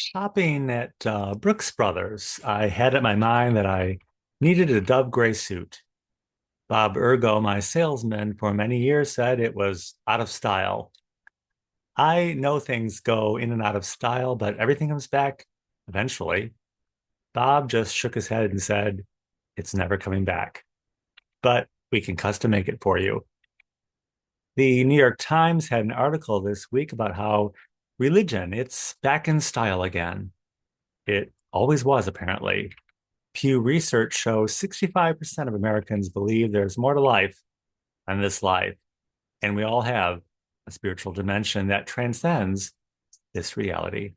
Shopping at Brooks Brothers, I had it in my mind that I needed a dove gray suit. Bob Ergo, my salesman for many years, said it was out of style. I know things go in and out of style, but everything comes back eventually. Bob just shook his head and said, it's never coming back, but we can custom make it for you. The New York Times had an article this week about how religion, it's back in style again. It always was, apparently. Pew Research shows 65% of Americans believe there's more to life than this life, and we all have a spiritual dimension that transcends this reality.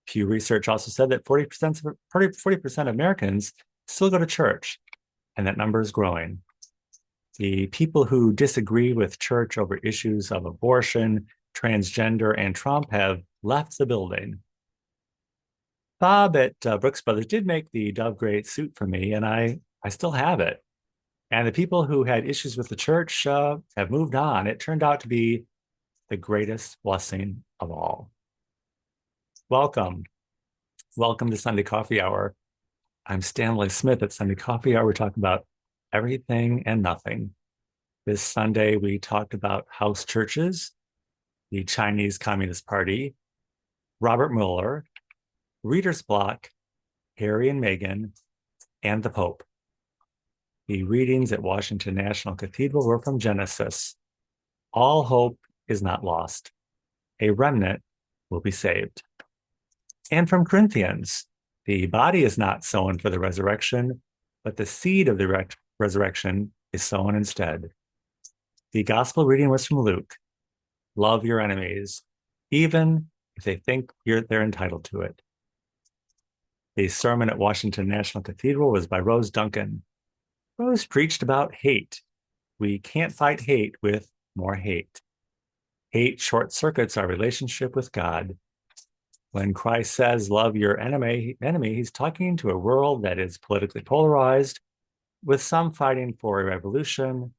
Pew Research also said that 40% of Americans still go to church, and that number is growing. The people who disagree with church over issues of abortion, transgender, and Trump have left the building. Bob at Brooks Brothers did make the Dove Gray suit for me, and I still have it. And the people who had issues with the church have moved on. It turned out to be the greatest blessing of all. Welcome. Welcome to Sunday Coffee Hour. I'm Stanley Smith at Sunday Coffee Hour. We're talking about everything and nothing. This Sunday, we talked about house churches, the Chinese Communist Party, Robert Mueller, Reader's Block, Harry and Meghan, and the Pope. The readings at Washington National Cathedral were from Genesis. All hope is not lost. A remnant will be saved. And from Corinthians, the body is not sown for the resurrection, but the seed of the resurrection is sown instead. The gospel reading was from Luke. Love your enemies, even if they think they're entitled to it. The sermon at Washington National Cathedral was by Rose Duncan. Rose preached about hate. We can't fight hate with more hate. Hate short circuits our relationship with God. When Christ says, love your enemy, he's talking to a world that is politically polarized, with some fighting for a revolution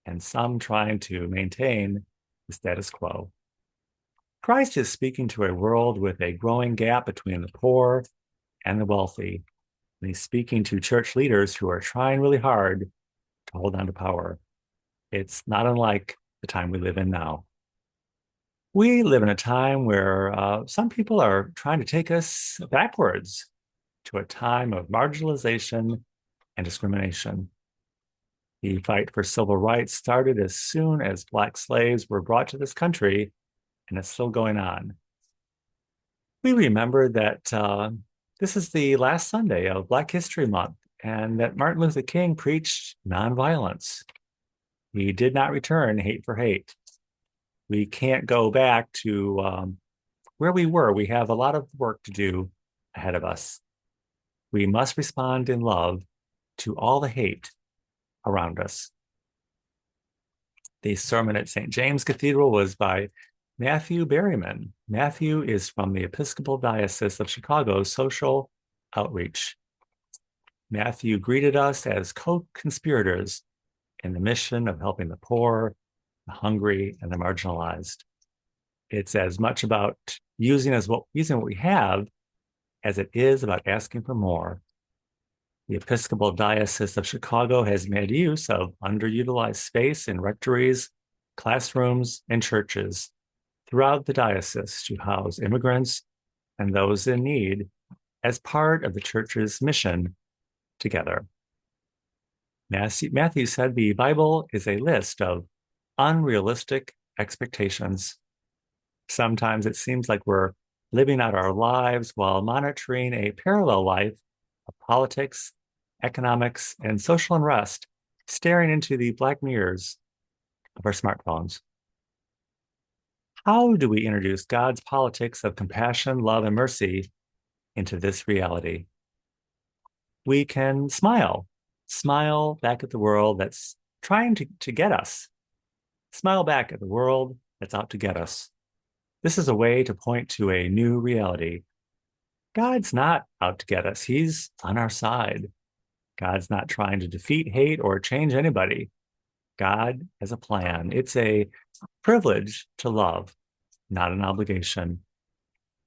and some trying to maintain the status quo. Christ is speaking to a world with a growing gap between the poor and the wealthy. And he's speaking to church leaders who are trying really hard to hold on to power. It's not unlike the time we live in now. We live in a time where some people are trying to take us backwards to a time of marginalization and discrimination. The fight for civil rights started as soon as Black slaves were brought to this country, and it's still going on. We remember that this is the last Sunday of Black History Month, and that Martin Luther King preached nonviolence. He did not return hate for hate. We can't go back to where we were. We have a lot of work to do ahead of us. We must respond in love to all the hate around us. The sermon at St. James Cathedral was by Matthew Berryman. Matthew is from the Episcopal Diocese of Chicago's Social Outreach. Matthew greeted us as co-conspirators in the mission of helping the poor, the hungry, and the marginalized. It's as much about using what we have as it is about asking for more. The Episcopal Diocese of Chicago has made use of underutilized space in rectories, classrooms, and churches throughout the diocese to house immigrants and those in need as part of the church's mission together. Matthew said the Bible is a list of unrealistic expectations. Sometimes it seems like we're living out our lives while monitoring a parallel life of politics, economics, and social unrest, staring into the black mirrors of our smartphones. How do we introduce God's politics of compassion, love, and mercy into this reality? We can smile back at the world that's trying to get us. Smile back at the world that's out to get us. This is a way to point to a new reality. God's not out to get us. He's on our side. God's not trying to defeat hate or change anybody. God has a plan. It's a privilege to love, not an obligation.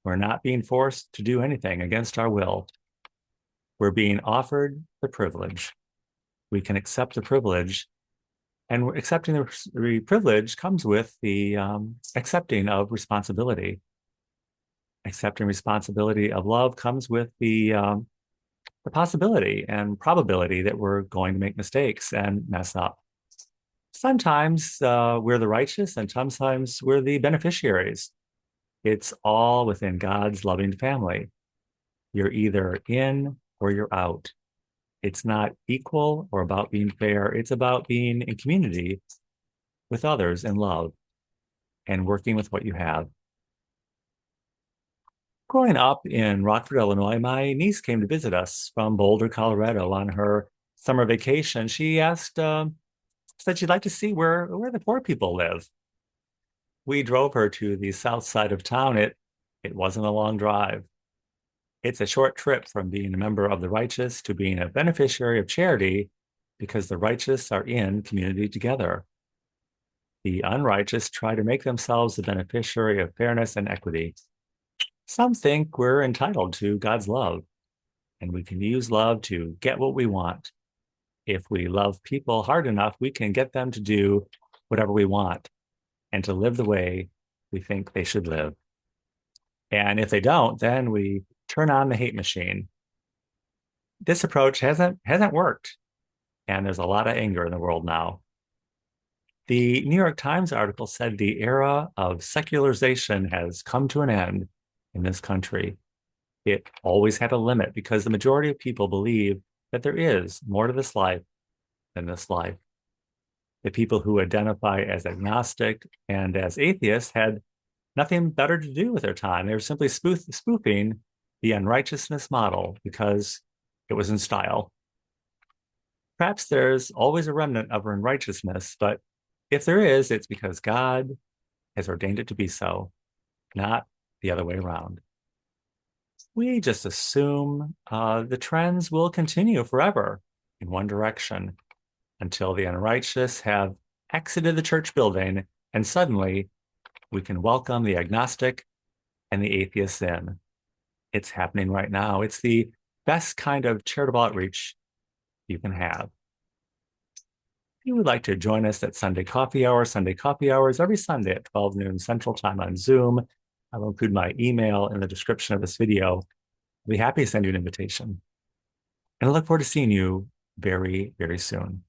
We're not being forced to do anything against our will. We're being offered the privilege. We can accept the privilege, and accepting the privilege comes with the accepting of responsibility. Accepting responsibility of love comes with the possibility and probability that we're going to make mistakes and mess up. Sometimes we're the righteous, and sometimes we're the beneficiaries. It's all within God's loving family. You're either in or you're out. It's not equal or about being fair. It's about being in community with others in love and working with what you have. Growing up in Rockford, Illinois, my niece came to visit us from Boulder, Colorado on her summer vacation. She said she'd like to see where the poor people live. We drove her to the south side of town. It wasn't a long drive. It's a short trip from being a member of the righteous to being a beneficiary of charity because the righteous are in community together. The unrighteous try to make themselves the beneficiary of fairness and equity. Some think we're entitled to God's love, and we can use love to get what we want. If we love people hard enough, we can get them to do whatever we want and to live the way we think they should live. And if they don't, then we turn on the hate machine. This approach hasn't worked, and there's a lot of anger in the world now. The New York Times article said the era of secularization has come to an end in this country. It always had a limit because the majority of people believe that there is more to this life than this life. The people who identify as agnostic and as atheists had nothing better to do with their time. They were simply spoofing the unrighteousness model because it was in style. Perhaps there's always a remnant of unrighteousness, but if there is, it's because God has ordained it to be so, not the other way around. We just assume the trends will continue forever in one direction until the unrighteous have exited the church building, and suddenly we can welcome the agnostic and the atheist in. It's happening right now. It's the best kind of charitable outreach you can have. If you would like to join us at Sunday Coffee Hours every Sunday at 12 noon Central Time on Zoom. I will include my email in the description of this video. I'll be happy to send you an invitation. And I look forward to seeing you very, very soon.